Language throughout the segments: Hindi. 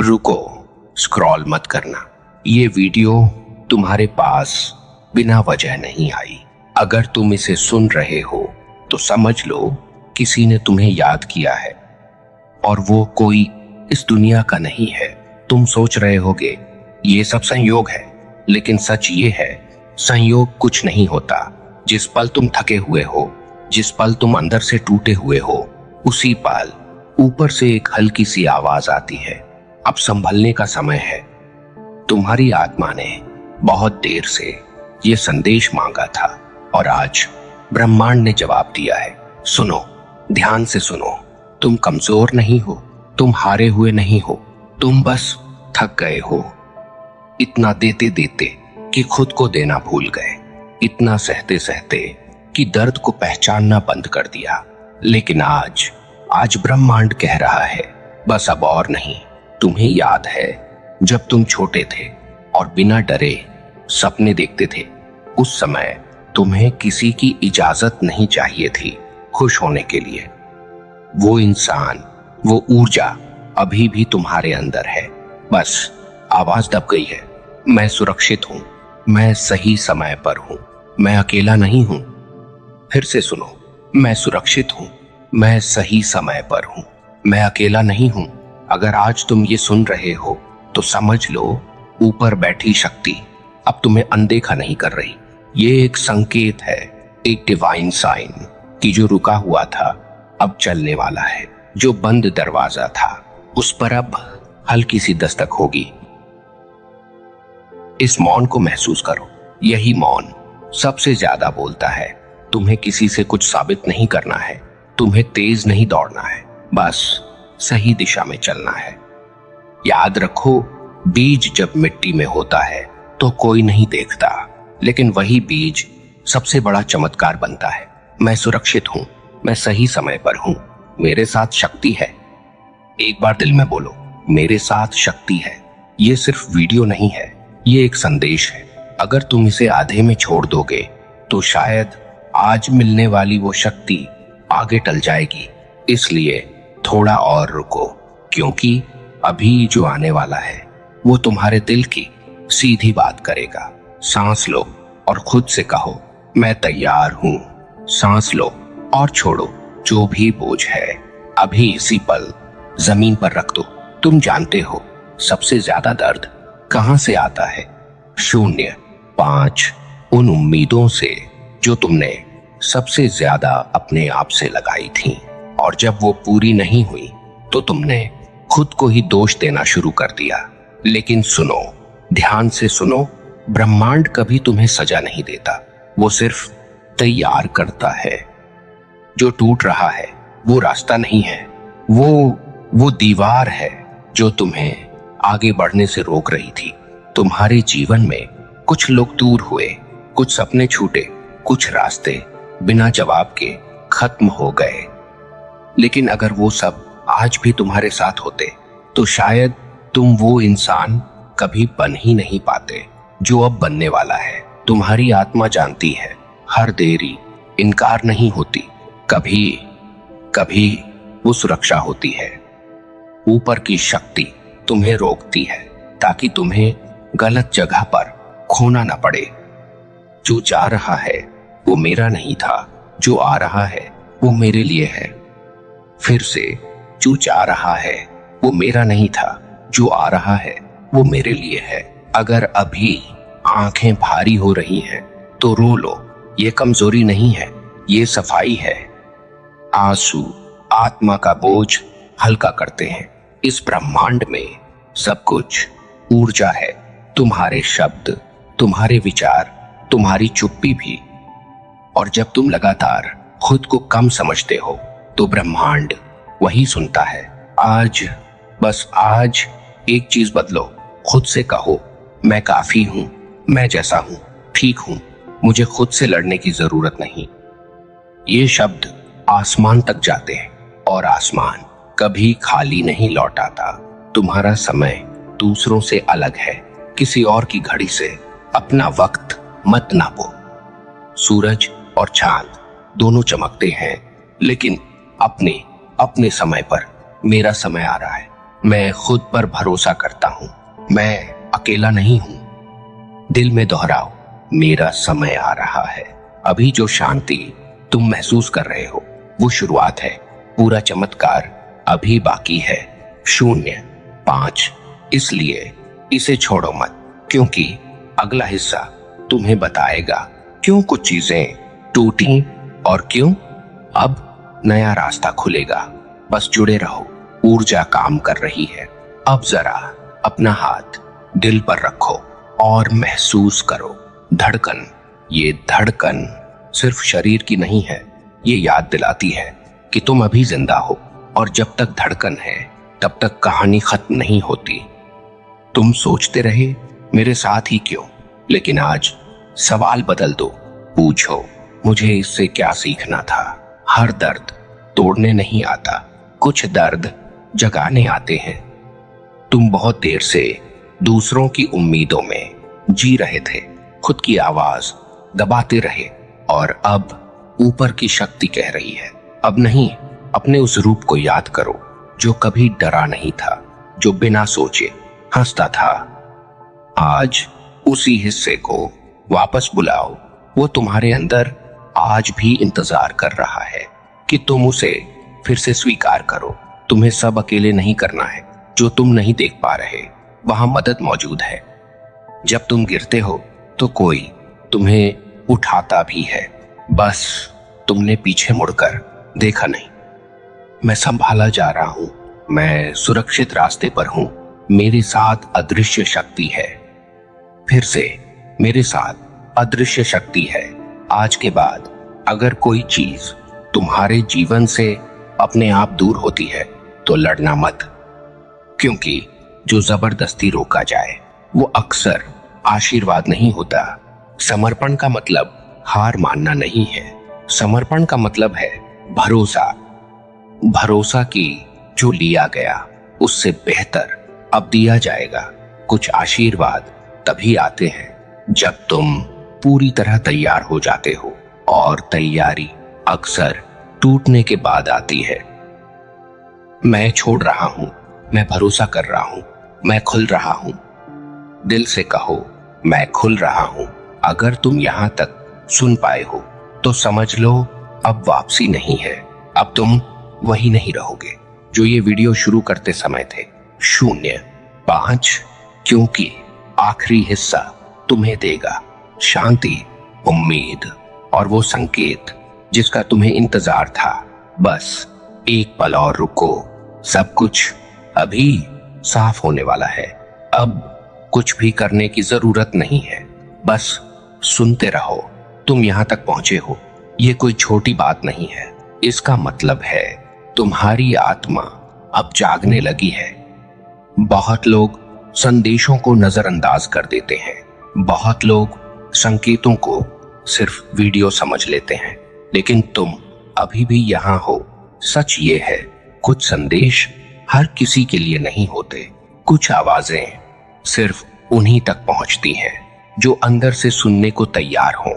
रुको, स्क्रॉल मत करना। ये वीडियो तुम्हारे पास बिना वजह नहीं आई। अगर तुम इसे सुन रहे हो तो समझ लो किसी ने तुम्हें याद किया है, और वो कोई इस दुनिया का नहीं है। तुम सोच रहे होगे ये सब संयोग है, लेकिन सच ये है, संयोग कुछ नहीं होता। जिस पल तुम थके हुए हो, जिस पल तुम अंदर से टूटे हुए हो, उसी पल ऊपर से एक हल्की सी आवाज आती है, अब संभलने का समय है। तुम्हारी आत्मा ने बहुत देर से ये संदेश मांगा था और आज ब्रह्मांड ने जवाब दिया है। सुनो, ध्यान से सुनो। तुम कमजोर नहीं हो, तुम हारे हुए नहीं हो, तुम बस थक गए हो। इतना देते देते कि खुद को देना भूल गए, इतना सहते सहते कि दर्द को पहचानना बंद कर दिया। लेकिन आज ब्रह्मांड कह रहा है, बस अब और नहीं। तुम्हें याद है जब तुम छोटे थे और बिना डरे सपने देखते थे? उस समय तुम्हें किसी की इजाजत नहीं चाहिए थी खुश होने के लिए। वो इंसान, वो ऊर्जा अभी भी तुम्हारे अंदर है, बस आवाज दब गई है। मैं सुरक्षित हूं, मैं सही समय पर हूं, मैं अकेला नहीं हूं। फिर से सुनो, मैं सुरक्षित हूं, मैं सही समय पर हूं, मैं अकेला नहीं हूं। अगर आज तुम ये सुन रहे हो तो समझ लो ऊपर बैठी शक्ति अब तुम्हें अनदेखा नहीं कर रही। ये एक संकेत है, एक डिवाइन साइन कि जो रुका हुआ था अब चलने वाला है। जो बंद दरवाजा था उस पर अब हल्की सी दस्तक होगी। इस मौन को महसूस करो। यही मौन सबसे ज्यादा बोलता है। तुम्हें किसी से कुछ साबित नहीं करना है, तुम्हें तेज नहीं दौड़ना है, बस सही दिशा में चलना है। याद रखो, बीज जब मिट्टी में होता है तो कोई नहीं देखता, लेकिन वही बीज सबसे बड़ा चमत्कार बनता है। मैं सुरक्षित हूं, मैं सही समय पर हूं, मेरे साथ शक्ति है। एक बार दिल में बोलो, मेरे साथ शक्ति है। ये सिर्फ वीडियो नहीं है, ये एक संदेश है। अगर तुम इसे आधे में छोड़ दोगे तो शायद आज मिलने वाली वो शक्ति आगे टल जाएगी। इसलिए थोड़ा और रुको, क्योंकि अभी जो आने वाला है वो तुम्हारे दिल की सीधी बात करेगा। सांस लो और खुद से कहो, मैं तैयार हूं। सांस लो और छोड़ो जो भी बोझ है, अभी इसी पल जमीन पर रख दो। तुम जानते हो सबसे ज्यादा दर्द कहां से आता है? 0, 5 उन उम्मीदों से जो तुमने सबसे ज्यादा अपने आप से लगाई थी, और जब वो पूरी नहीं हुई तो तुमने खुद को ही दोष देना शुरू कर दिया। लेकिन सुनो, ध्यान से सुनो, ब्रह्मांड कभी तुम्हें सजा नहीं देता, वो सिर्फ तैयार करता है। जो टूट रहा है वो रास्ता नहीं है, वो दीवार है जो तुम्हें आगे बढ़ने से रोक रही थी। तुम्हारे जीवन में कुछ लोग दूर हुए, कुछ सपने छूटे, कुछ रास्ते बिना जवाब के खत्म हो गए। लेकिन अगर वो सब आज भी तुम्हारे साथ होते तो शायद तुम वो इंसान कभी बन ही नहीं पाते जो अब बनने वाला है। तुम्हारी आत्मा जानती है, हर देरी इनकार नहीं होती, कभी कभी वो सुरक्षा होती है। ऊपर की शक्ति तुम्हें रोकती है ताकि तुम्हें गलत जगह पर खोना ना पड़े। जो जा रहा है वो मेरा नहीं था, जो आ रहा है वो मेरे लिए है। फिर से, जो जा रहा है वो मेरा नहीं था, जो आ रहा है वो मेरे लिए है। अगर अभी आंखें भारी हो रही हैं तो रो लो, ये कमजोरी नहीं है, ये सफाई है। आंसू आत्मा का बोझ हल्का करते हैं। इस ब्रह्मांड में सब कुछ ऊर्जा है, तुम्हारे शब्द, तुम्हारे विचार, तुम्हारी चुप्पी भी। और जब तुम लगातार खुद को कम समझते हो तो ब्रह्मांड वही सुनता है। आज, बस आज एक चीज बदलो, खुद से कहो, मैं काफी हूं, मैं जैसा हूं ठीक हूं, मुझे खुद से लड़ने की जरूरत नहीं। ये शब्द आसमान तक जाते हैं और आसमान कभी खाली नहीं लौट आता। तुम्हारा समय दूसरों से अलग है, किसी और की घड़ी से अपना वक्त मत नापो। सूरज और चांद दोनों चमकते हैं, लेकिन अपने अपने समय पर। मेरा समय आ रहा है, मैं खुद पर भरोसा करता हूं, मैं अकेला नहीं हूं। दिल में दोहराओ, मेरा समय आ रहा है। अभी जो शांति तुम महसूस कर रहे हो वो शुरुआत है, पूरा चमत्कार अभी बाकी है। 0, 5। इसलिए इसे छोड़ो मत, क्योंकि अगला हिस्सा तुम्हें बताएगा क्यों कुछ चीजें टूटी और क्यों अब नया रास्ता खुलेगा। बस जुड़े रहो, ऊर्जा काम कर रही है। अब जरा अपना हाथ दिल पर रखो और महसूस करो धड़कन। ये धड़कन सिर्फ शरीर की नहीं है, ये याद दिलाती है कि तुम अभी जिंदा हो, और जब तक धड़कन है तब तक कहानी खत्म नहीं होती। तुम सोचते रहे मेरे साथ ही क्यों, लेकिन आज सवाल बदल दो। पूछो, मुझे इससे क्या सीखना था। हर दर्द तोड़ने नहीं आता, कुछ दर्द जगाने आते हैं। तुम बहुत देर से दूसरों की उम्मीदों में जी रहे थे, खुद की आवाज दबाते रहे, और अब ऊपर की शक्ति कह रही है, अब नहीं। अपने उस रूप को याद करो जो कभी डरा नहीं था, जो बिना सोचे हंसता था। आज उसी हिस्से को वापस बुलाओ। वो तुम्हारे अंदर आज भी इंतजार कर रहा है कि तुम उसे फिर से स्वीकार करो। तुम्हें सब अकेले नहीं करना है जो तुम नहीं देख पा रहे। वहां मदद मौजूद है। जब तुम गिरते हो तो कोई तुम्हें उठाता भी है, बस तुमने पीछे मुड़कर देखा नहीं। मैं संभाला जा रहा हूं, मैं सुरक्षित रास्ते पर हूं। मेरे साथ अदृश्य शक्ति है। फिर से मेरे साथ अदृश्य शक्ति है। आज के बाद अगर कोई चीज तुम्हारे जीवन से अपने आप दूर होती है तो लड़ना मत, क्योंकि जो जबरदस्ती रोका जाए वो अक्सर आशीर्वाद नहीं होता। समर्पण का मतलब हार मानना नहीं है। समर्पण का मतलब है भरोसा। भरोसा कि जो लिया गया उससे बेहतर अब दिया जाएगा। कुछ आशीर्वाद तभी आते हैं जब तुम पूरी तरह तैयार हो जाते हो, और तैयारी अक्सर टूटने के बाद आती है। मैं छोड़ रहा हूं, मैं भरोसा कर रहा हूं, मैं खुल रहा हूं। दिल से कहो, मैं खुल रहा हूं। अगर तुम यहां तक सुन पाए हो तो समझ लो अब वापसी नहीं है। अब तुम वही नहीं रहोगे जो ये वीडियो शुरू करते समय थे। 0, 5। क्योंकि आखिरी हिस्सा तुम्हें देगा शांति, उम्मीद और वो संकेत जिसका तुम्हें इंतजार था। बस एक पल और रुको, सब कुछ अभी साफ होने वाला है। अब कुछ भी करने की जरूरत नहीं है, बस सुनते रहो। तुम यहां तक पहुंचे हो, ये कोई छोटी बात नहीं है। इसका मतलब है तुम्हारी आत्मा अब जागने लगी है। बहुत लोग संदेशों को नजरअंदाज कर देते हैं, बहुत लोग संकेतों को सिर्फ वीडियो समझ लेते हैं, लेकिन तुम अभी भी यहां हो। सच ये है, कुछ संदेश हर किसी के लिए नहीं होते। कुछ आवाजें सिर्फ उन्हीं तक पहुंचती हैं जो अंदर से सुनने को तैयार हों।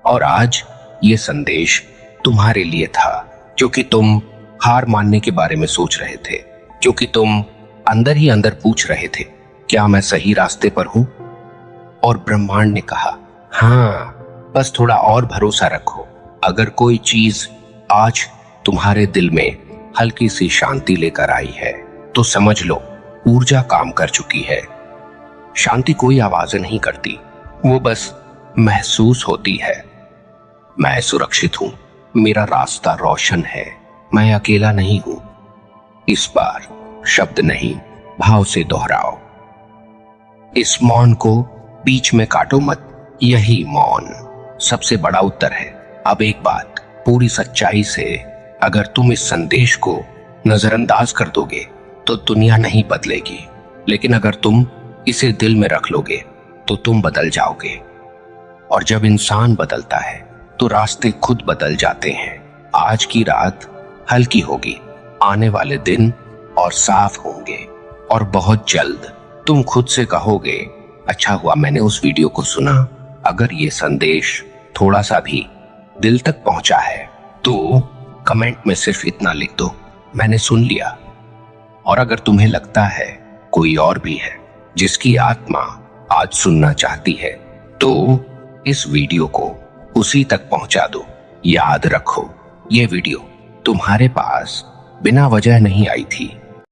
और आज ये संदेश तुम्हारे लिए था, क्योंकि तुम हार मानने के बारे में सोच रहे थे, क्योंकि तुम अंदर ही अंदर पूछ रहे थे, क्या मैं सही रास्ते पर हूं? और ब्रह्मांड ने कहा, हाँ, बस थोड़ा और भरोसा रखो। अगर कोई चीज आज तुम्हारे दिल में हल्की सी शांति लेकर आई है तो समझ लो ऊर्जा काम कर चुकी है। शांति कोई आवाजें नहीं करती, वो बस महसूस होती है। मैं सुरक्षित हूं, मेरा रास्ता रोशन है, मैं अकेला नहीं हूं। इस बार शब्द नहीं, भाव से दोहराओ। इस मौन को बीच में काटो मत। यही मौन सबसे बड़ा उत्तर है। अब एक बात पूरी सच्चाई से, अगर तुम इस संदेश को नजरअंदाज कर दोगे तो दुनिया नहीं बदलेगी, लेकिन अगर तुम इसे दिल में रख लोगे तो तुम बदल जाओगे। और जब इंसान बदलता है तो रास्ते खुद बदल जाते हैं। आज की रात हल्की होगी, आने वाले दिन और साफ होंगे, और बहुत जल्द तुम खुद से कहोगे, अच्छा हुआ मैंने उस वीडियो को सुना। अगर ये संदेश थोड़ा सा भी दिल तक पहुंचा है तो कमेंट में सिर्फ इतना लिख दो, मैंने सुन लिया। और अगर तुम्हें लगता है कोई और भी है जिसकी आत्मा आज सुनना चाहती है, तो इस वीडियो को उसी तक पहुंचा दो। याद रखो, ये वीडियो तुम्हारे पास बिना वजह नहीं आई थी।